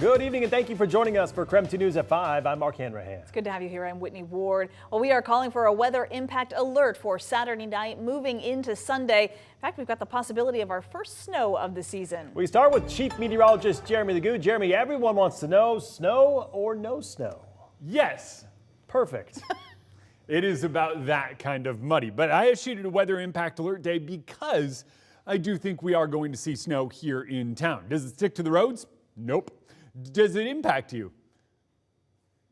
Good evening and thank you for joining us for KREM 2 News at 5. I'm Mark Hanrahan. It's good to have you here. I'm Whitney Ward. Well, we are calling for a weather impact alert for Saturday night moving into Sunday. In fact, we've got the possibility of our first snow of the season. We start with Chief Meteorologist Jeremy LeGoo. Jeremy, everyone wants to know, snow or no snow? Yes. Perfect. It is about that kind of muddy. But I issued a weather impact alert day because I do think we are going to see snow here in town. Does it stick to the roads? Nope. Does it impact you?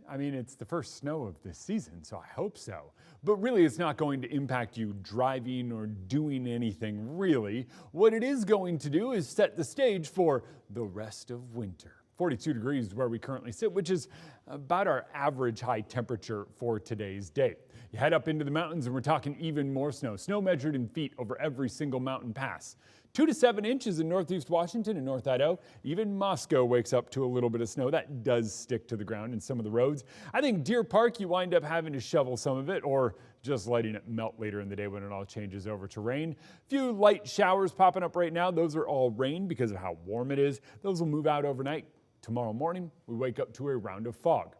I mean, it's the first snow of this season, so I hope so. But really, it's not going to impact you driving or doing anything, really. What it is going to do is set the stage for the rest of winter. 42 degrees is where we currently sit, which is about our average high temperature for today's day. You head up into the mountains and we're talking even more snow. Snow measured in feet over every single mountain pass. 2 to 7 inches in northeast Washington and North Idaho. Even Moscow wakes up to a little bit of snow. That does stick to the ground in some of the roads. I think Deer Park, you wind up having to shovel some of it or just letting it melt later in the day when it all changes over to rain. A few light showers popping up right now. Those are all rain because of how warm it is. Those will move out overnight. Tomorrow morning, we wake up to a round of fog.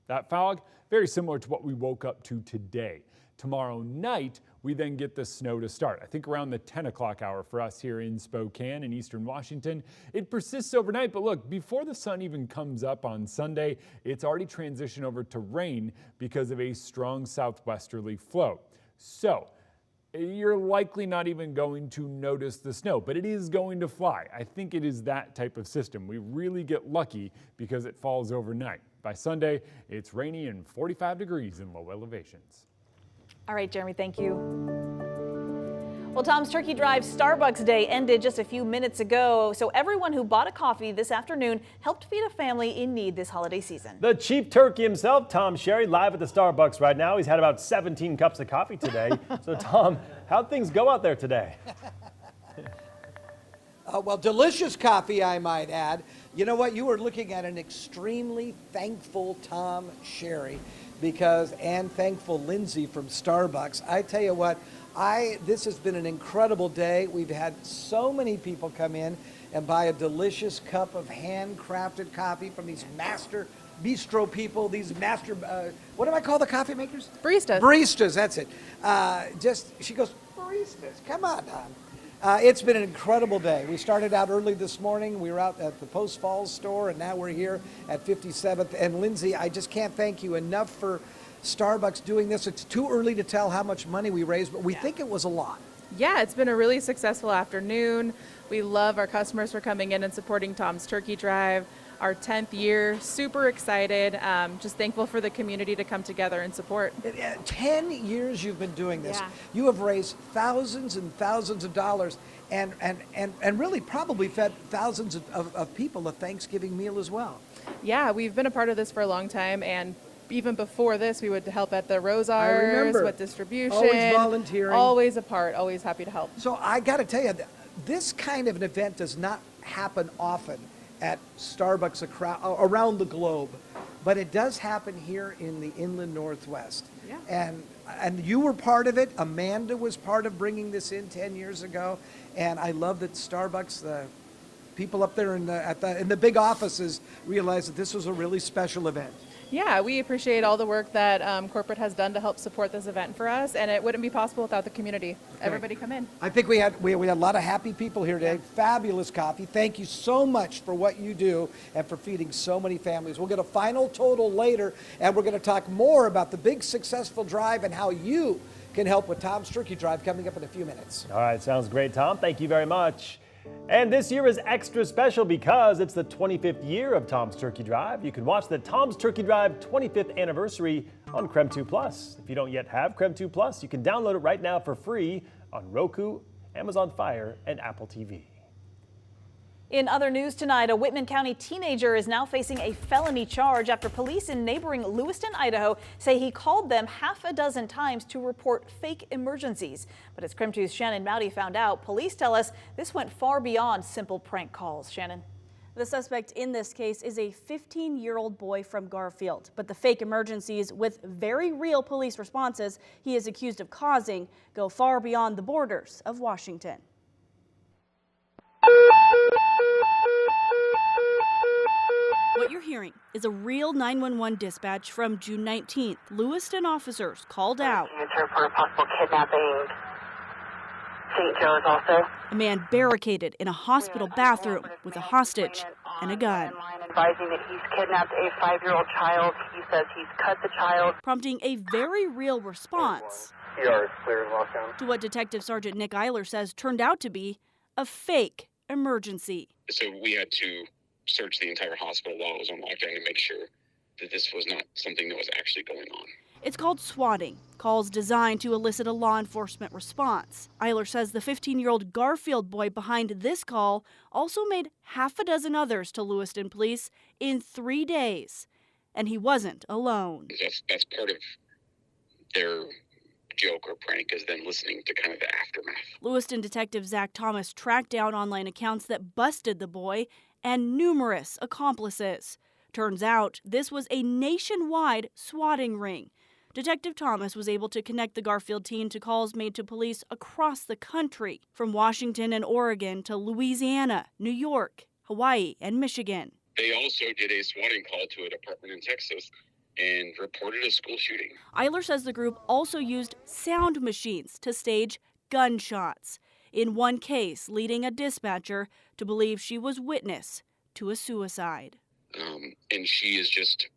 That fog, very similar to what we woke up to today. Tomorrow night, we then get the snow to start. I think around the 10 o'clock hour for us here in Spokane in eastern Washington. It persists overnight, but look, before the sun even comes up on Sunday, it's already transitioned over to rain because of a strong southwesterly flow. So, you're likely not even going to notice the snow, but it is going to fly. I think it is that type of system. We really get lucky because it falls overnight. By Sunday, it's rainy and 45 degrees in low elevations. All right, Jeremy, thank you. Well, Tom's Turkey Drive Starbucks Day ended just a few minutes ago, so everyone who bought a coffee this afternoon helped feed a family in need this holiday season. The chief turkey himself, Tom Sherry, live at the Starbucks right now. He's had about 17 cups of coffee today. So, Tom, how'd things go out there today? Well, delicious coffee, I might add. You know what? You were looking at an extremely thankful Tom Sherry and thankful Lindsay from Starbucks. I tell you what, this has been an incredible day. We've had so many people come in and buy a delicious cup of handcrafted coffee from these master bistro people, these master, what do I call the coffee makers? Baristas. Baristas, that's it. She goes, baristas, come on, Tom. It's been an incredible day. We started out early this morning. We were out at the Post Falls store, and now we're here at 57th. And Lindsay, I just can't thank you enough for Starbucks doing this. It's too early to tell how much money we raised, but we think it was a lot. Yeah, it's been a really successful afternoon. We love our customers for coming in and supporting Tom's Turkey Drive. Our 10th year, super excited, just thankful for the community to come together and support. 10 years you've been doing this. Yeah. You have raised thousands and thousands of dollars and really probably fed thousands of people a Thanksgiving meal as well. Yeah, we've been a part of this for a long time, and even before this, we would help at the Rosars with distribution. Always volunteering. Always a part, always happy to help. So I got to tell you, this kind of an event does not happen often at Starbucks around the globe, but it does happen here in the Inland Northwest. Yeah. And you were part of it. Amanda was part of bringing this in 10 years ago, and I love that Starbucks, the people up there in the big offices, realized that this was a really special event. Yeah, we appreciate all the work that corporate has done to help support this event for us, and it wouldn't be possible without the community. Okay. Everybody come in. I think we had a lot of happy people here today. Yeah. Fabulous coffee. Thank you so much for what you do and for feeding so many families. We'll get a final total later, and we're going to talk more about the big successful drive and how you can help with Tom's Turkey Drive coming up in a few minutes. All right, sounds great, Tom. Thank you very much. And this year is extra special because it's the 25th year of Tom's Turkey Drive. You can watch the Tom's Turkey Drive 25th anniversary on KREM 2 Plus. If you don't yet have KREM 2 Plus, you can download it right now for free on Roku, Amazon Fire, and Apple TV. In other news tonight, a Whitman County teenager is now facing a felony charge after police in neighboring Lewiston, Idaho say he called them half a dozen times to report fake emergencies. But as KREM 2's Shannon Mowdy found out, police tell us this went far beyond simple prank calls. Shannon. The suspect in this case is a 15-year-old boy from Garfield, but the fake emergencies with very real police responses he is accused of causing go far beyond the borders of Washington. is a real 911 dispatch from June 19th. Lewiston officers called out. For a possible kidnapping. St. Joe's also. A man barricaded in a hospital bathroom with a hostage and a gun, Advising that he's kidnapped a 5-year-old child. He says he's cut the child. prompting a very real response PR is clear in lockdown. to what Detective Sergeant Nick Eiler says turned out to be a fake emergency. So we had to search the entire hospital while it was on lockdown to make sure that this was not something that was actually going on. It's called swatting, calls designed to elicit a law enforcement response. Eiler says the 15-year-old Garfield boy behind this call also made half a dozen others to Lewiston police in 3 days. And he wasn't alone. That's part of their joke or prank, is them listening to kind of the aftermath. Lewiston detective Zach Thomas tracked down online accounts that busted the boy and numerous accomplices. Turns out this was a nationwide swatting ring. Detective Thomas was able to connect the Garfield teen to calls made to police across the country, from Washington and Oregon to Louisiana, New York, Hawaii, and Michigan. They also did a swatting call to a department in Texas and reported a school shooting. Eiler says the group also used sound machines to stage gunshots, in one case leading a dispatcher to believe she was witness to a suicide. And she is just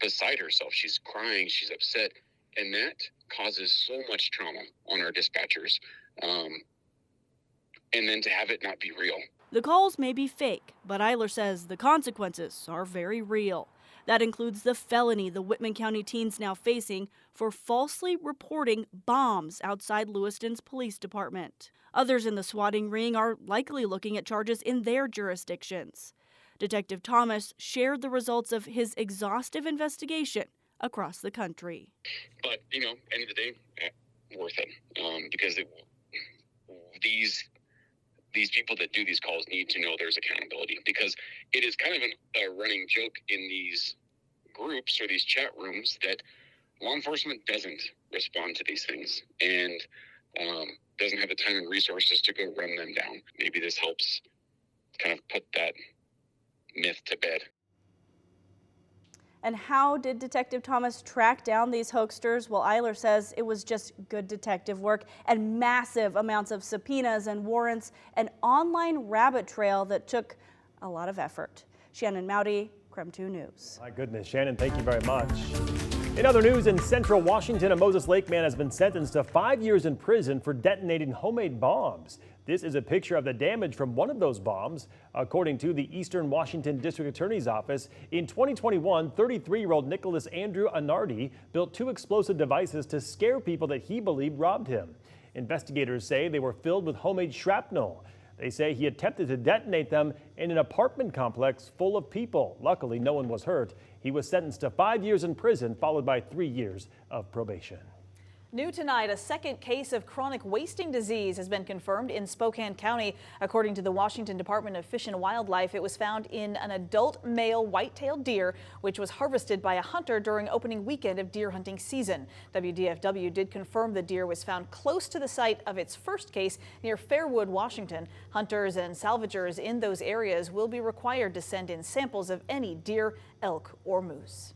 beside herself. She's crying, she's upset, and that causes so much trauma on our dispatchers. And then to have it not be real. The calls may be fake, but Eiler says the consequences are very real. That includes the felony the Whitman County teens now facing for falsely reporting bombs outside Lewiston's police department. Others in the swatting ring are likely looking at charges in their jurisdictions. Detective Thomas shared the results of his exhaustive investigation across the country. But, end of the day, worth it. Because these people that do these calls need to know there's accountability. Because it is kind of a running joke in these groups or these chat rooms that law enforcement doesn't respond to these things and doesn't have the time and resources to go run them down. Maybe this helps kind of put that myth to bed. And how did Detective Thomas track down these hoaxsters? Well, Eiler says it was just good detective work and massive amounts of subpoenas and warrants, an online rabbit trail that took a lot of effort. Shannon Mowdy, KREM 2 News. My goodness, Shannon, thank you very much. In other news, in central Washington, a Moses Lake man has been sentenced to 5 years in prison for detonating homemade bombs. This is a picture of the damage from one of those bombs. According to the Eastern Washington District Attorney's Office, in 2021, 33-year-old Nicholas Andrew Anardi built 2 explosive devices to scare people that he believed robbed him. Investigators say they were filled with homemade shrapnel. They say he attempted to detonate them in an apartment complex full of people. Luckily, no one was hurt. He was sentenced to 5 years in prison, followed by 3 years of probation. New tonight, a second case of chronic wasting disease has been confirmed in Spokane County. According to the Washington Department of Fish and Wildlife, it was found in an adult male white-tailed deer, which was harvested by a hunter during opening weekend of deer hunting season. WDFW did confirm the deer was found close to the site of its first case near Fairwood, Washington. Hunters and salvagers in those areas will be required to send in samples of any deer, elk, or moose.